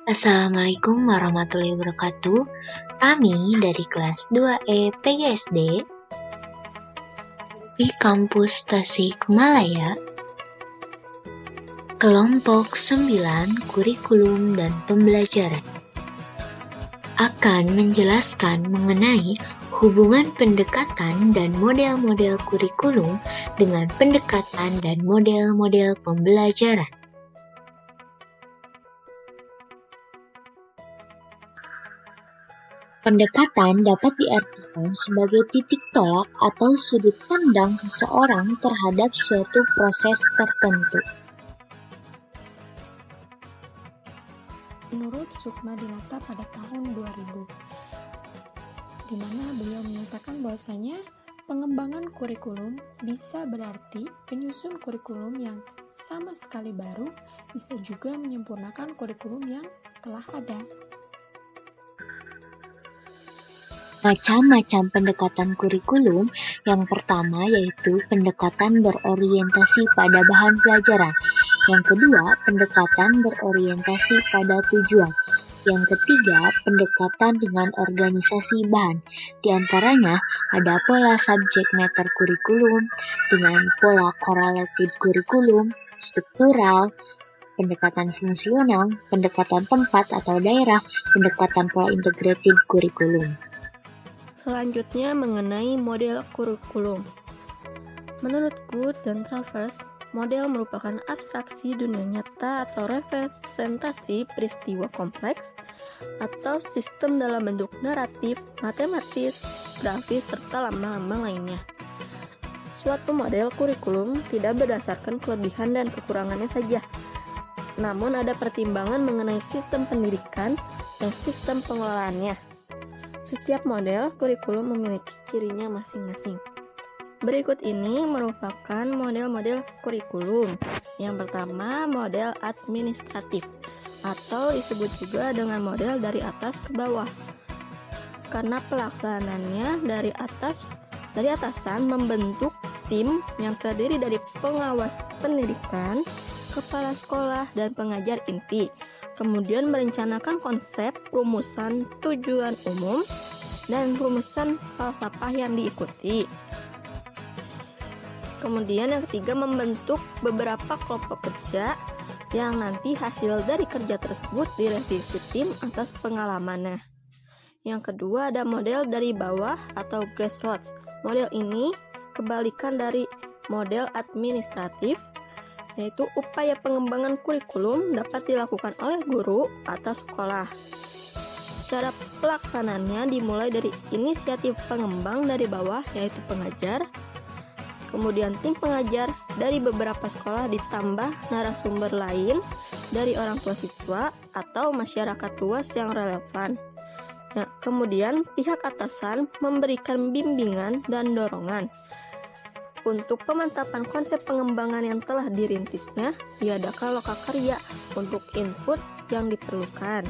Assalamualaikum warahmatullahi wabarakatuh. Kami dari kelas 2E PGSD di kampus Tasikmalaya, kelompok 9 kurikulum dan pembelajaran akan menjelaskan mengenai hubungan pendekatan dan model-model kurikulum dengan pendekatan dan model-model pembelajaran. Pendekatan dapat diartikan sebagai titik tolak atau sudut pandang seseorang terhadap suatu proses tertentu. Menurut Sukma Dinata pada tahun 2000, di mana beliau menyatakan bahwasanya pengembangan kurikulum bisa berarti penyusun kurikulum yang sama sekali baru, bisa juga menyempurnakan kurikulum yang telah ada. Macam-macam pendekatan kurikulum. Yang pertama yaitu pendekatan berorientasi pada bahan pelajaran. Yang kedua, pendekatan berorientasi pada tujuan. Yang ketiga, pendekatan dengan organisasi bahan. Di antaranya ada pola subject matter kurikulum dengan pola correlated kurikulum, struktural, pendekatan fungsional, pendekatan tempat atau daerah, pendekatan pola integrated kurikulum. Selanjutnya mengenai model kurikulum. Menurut Good dan Travers, model merupakan abstraksi dunia nyata atau representasi peristiwa kompleks atau sistem dalam bentuk naratif, matematis, grafis, serta lambang-lambang lainnya. Suatu model kurikulum tidak berdasarkan kelebihan dan kekurangannya saja, namun ada pertimbangan mengenai sistem pendidikan dan sistem pengelolaannya. Setiap model kurikulum memiliki cirinya masing-masing. Berikut ini merupakan model-model kurikulum. Yang pertama, model administratif, atau disebut juga dengan model dari atas ke bawah. Karena pelaksanaannya dari atasan membentuk tim yang terdiri dari pengawas pendidikan, kepala sekolah, dan pengajar inti. Kemudian merencanakan konsep, rumusan, tujuan umum, dan rumusan falsafah yang diikuti. Kemudian yang ketiga, membentuk beberapa kelompok kerja yang nanti hasil dari kerja tersebut direvisi tim atas pengalamannya. Yang kedua, ada model dari bawah atau grassroots. Model ini kebalikan dari model administratif, yaitu upaya pengembangan kurikulum dapat dilakukan oleh guru atau sekolah. Cara pelaksanaannya dimulai dari inisiatif pengembang dari bawah, yaitu pengajar, kemudian tim pengajar dari beberapa sekolah ditambah narasumber lain dari orang tua siswa atau masyarakat luas yang relevan. Kemudian pihak atasan memberikan bimbingan dan dorongan. Untuk pemantapan konsep pengembangan yang telah dirintisnya, diadakan lokakarya untuk input yang diperlukan.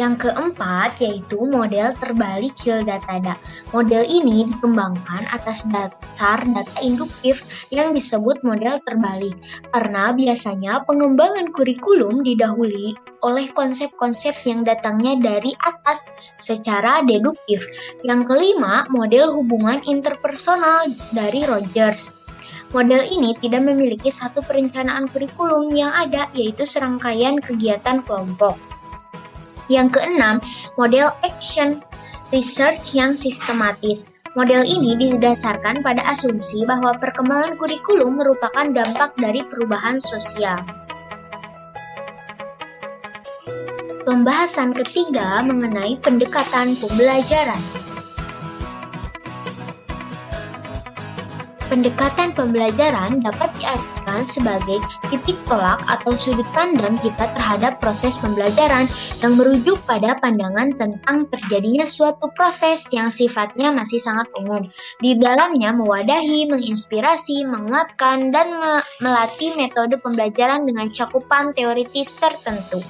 Yang keempat yaitu model terbalik Hill-Datada. Model ini dikembangkan atas dasar data induktif yang disebut model terbalik, karena biasanya pengembangan kurikulum didahului oleh konsep-konsep yang datangnya dari atas secara deduktif. Yang kelima, model hubungan interpersonal dari Rogers. Model ini tidak memiliki satu perencanaan kurikulum yang ada, yaitu serangkaian kegiatan kelompok. Yang keenam, model action research yang sistematis. Model ini didasarkan pada asumsi bahwa perkembangan kurikulum merupakan dampak dari perubahan sosial. Pembahasan ketiga mengenai pendekatan pembelajaran. Pendekatan pembelajaran dapat diartikan sebagai titik tolak atau sudut pandang kita terhadap proses pembelajaran yang merujuk pada pandangan tentang terjadinya suatu proses yang sifatnya masih sangat umum. Di dalamnya mewadahi, menginspirasi, menguatkan, dan melatih metode pembelajaran dengan cakupan teoritis tertentu.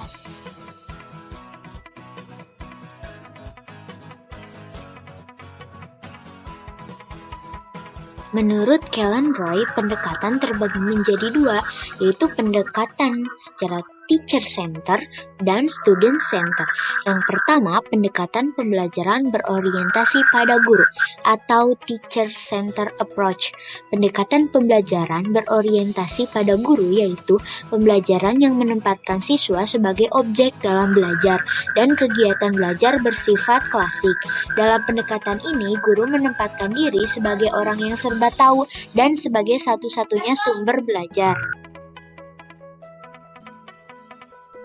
Menurut Kellen Roy, pendekatan terbagi menjadi dua, yaitu pendekatan secara teacher center, dan student center. Yang pertama, pendekatan pembelajaran berorientasi pada guru atau teacher center approach. Pendekatan pembelajaran berorientasi pada guru yaitu pembelajaran yang menempatkan siswa sebagai objek dalam belajar dan kegiatan belajar bersifat klasik. Dalam pendekatan ini, guru menempatkan diri sebagai orang yang serba tahu dan sebagai satu-satunya sumber belajar.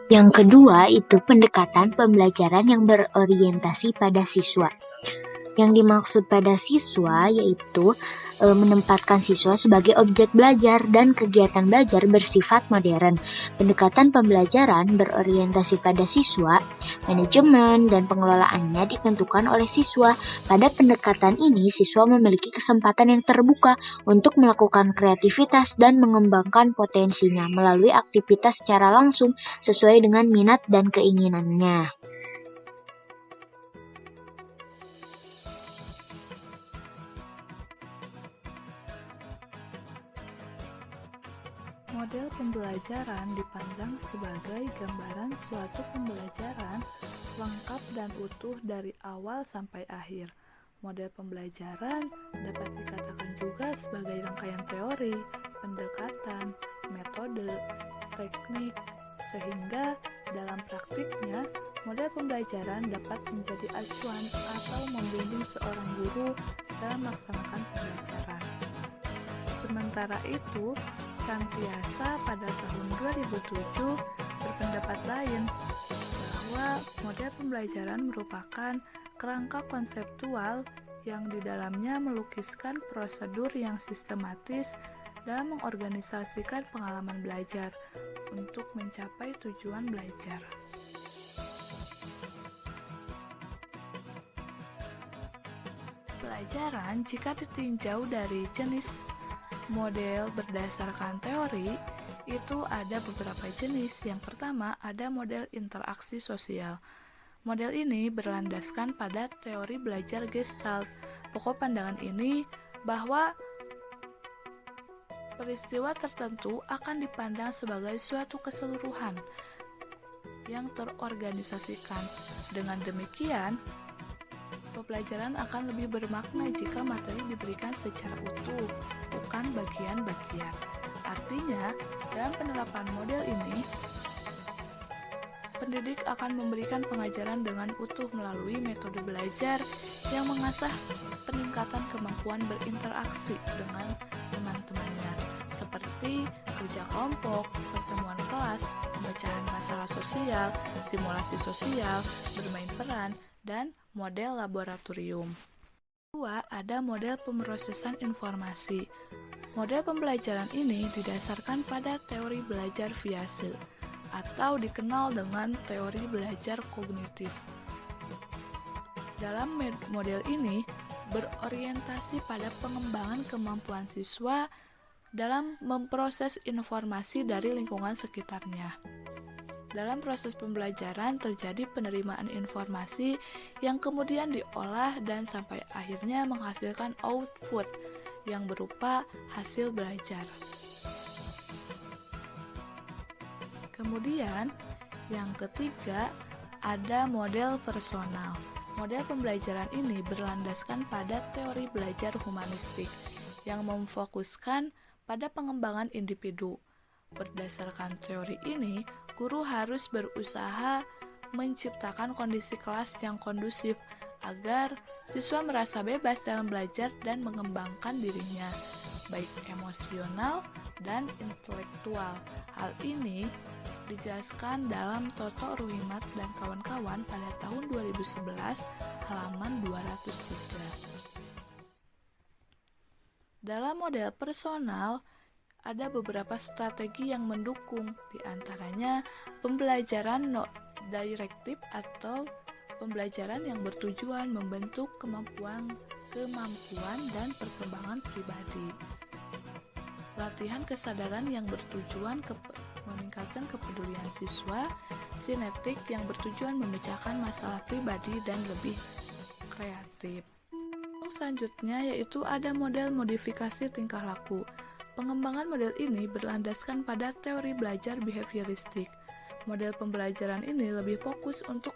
Yang kedua itu pendekatan pembelajaran yang berorientasi pada siswa. Yang dimaksud pada siswa yaitu menempatkan siswa sebagai objek belajar dan kegiatan belajar bersifat modern. Pendekatan pembelajaran berorientasi pada siswa, manajemen dan pengelolaannya ditentukan oleh siswa. Pada pendekatan ini, siswa memiliki kesempatan yang terbuka untuk melakukan kreativitas dan mengembangkan potensinya melalui aktivitas secara langsung sesuai dengan minat dan keinginannya. Model pembelajaran dipandang sebagai gambaran suatu pembelajaran lengkap dan utuh dari awal sampai akhir. Model pembelajaran dapat dikatakan juga sebagai rangkaian teori, pendekatan, metode, teknik, sehingga dalam praktiknya model pembelajaran dapat menjadi acuan atau membimbing seorang guru dalam melaksanakan pembelajaran. Sementara itu, Santiasa pada tahun 2007 berpendapat lain bahwa model pembelajaran merupakan kerangka konseptual yang di dalamnya melukiskan prosedur yang sistematis dalam mengorganisasikan pengalaman belajar untuk mencapai tujuan belajar. Pelajaran jika ditinjau dari jenis model berdasarkan teori, itu ada beberapa jenis. Yang pertama ada model interaksi sosial. Model ini berlandaskan pada teori belajar Gestalt. Pokok pandangan ini bahwa peristiwa tertentu akan dipandang sebagai suatu keseluruhan yang terorganisasikan. Dengan demikian, pembelajaran akan lebih bermakna jika materi diberikan secara utuh, bukan bagian-bagian. Artinya, dalam penerapan model ini, pendidik akan memberikan pengajaran dengan utuh melalui metode belajar yang mengasah peningkatan kemampuan berinteraksi dengan teman-temannya, seperti kerja kelompok, pertemuan kelas, pemecahan masalah sosial, simulasi sosial, bermain peran, dan model laboratorium. Kedua, ada model pemrosesan informasi. Model pembelajaran ini didasarkan pada teori belajar Viase atau dikenal dengan teori belajar kognitif. Dalam model ini berorientasi pada pengembangan kemampuan siswa dalam memproses informasi dari lingkungan sekitarnya. Dalam proses pembelajaran terjadi penerimaan informasi yang kemudian diolah dan sampai akhirnya menghasilkan output yang berupa hasil belajar. Kemudian, yang ketiga ada model personal. Model pembelajaran ini berlandaskan pada teori belajar humanistik yang memfokuskan pada pengembangan individu. Berdasarkan teori ini, guru harus berusaha menciptakan kondisi kelas yang kondusif agar siswa merasa bebas dalam belajar dan mengembangkan dirinya, baik emosional dan intelektual. Hal ini dijelaskan dalam Toto Ruhimat dan kawan-kawan pada tahun 2011 halaman 203. Dalam model personal, ada beberapa strategi yang mendukung, di antaranya pembelajaran non-direktif atau pembelajaran yang bertujuan membentuk kemampuan dan perkembangan pribadi. Latihan kesadaran yang bertujuan meningkatkan kepedulian siswa, sinetik yang bertujuan memecahkan masalah pribadi dan lebih kreatif. Selanjutnya yaitu ada model modifikasi tingkah laku. Pengembangan model ini berlandaskan pada teori belajar behavioristik. Model pembelajaran ini lebih fokus untuk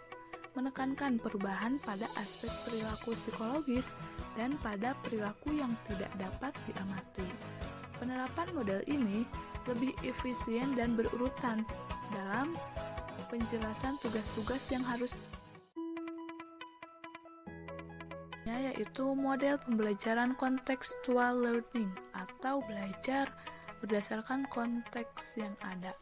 menekankan perubahan pada aspek perilaku psikologis dan pada perilaku yang tidak dapat diamati. Penerapan model ini lebih efisien dan berurutan dalam penjelasan tugas-tugas yang harus, yaitu model pembelajaran contextual learning atau belajar berdasarkan konteks yang ada.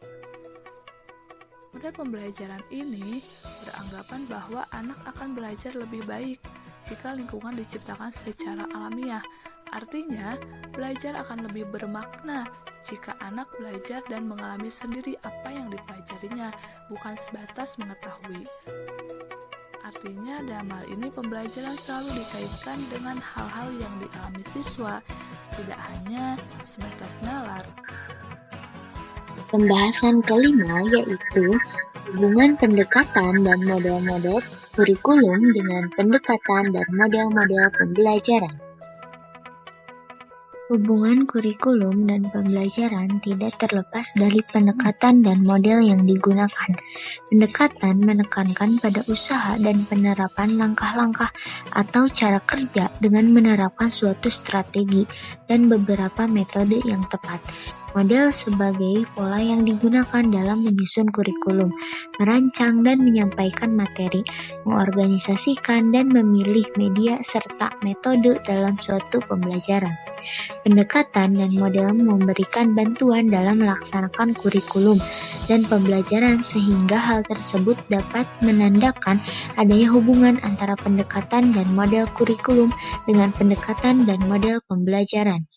Model pembelajaran ini beranggapan bahwa anak akan belajar lebih baik jika lingkungan diciptakan secara alamiah. Artinya, belajar akan lebih bermakna jika anak belajar dan mengalami sendiri apa yang dipelajarinya, bukan sebatas mengetahui. Artinya, dalam hal ini pembelajaran selalu dikaitkan dengan hal-hal yang dialami siswa, tidak hanya sebatas nalar. Pembahasan kelima yaitu hubungan pendekatan dan model-model kurikulum dengan pendekatan dan model-model pembelajaran. Hubungan kurikulum dan pembelajaran tidak terlepas dari pendekatan dan model yang digunakan. Pendekatan menekankan pada usaha dan penerapan langkah-langkah atau cara kerja dengan menerapkan suatu strategi dan beberapa metode yang tepat. Model sebagai pola yang digunakan dalam menyusun kurikulum, merancang dan menyampaikan materi, mengorganisasikan dan memilih media serta metode dalam suatu pembelajaran. Pendekatan dan model memberikan bantuan dalam melaksanakan kurikulum dan pembelajaran sehingga hal tersebut dapat menandakan adanya hubungan antara pendekatan dan model kurikulum dengan pendekatan dan model pembelajaran.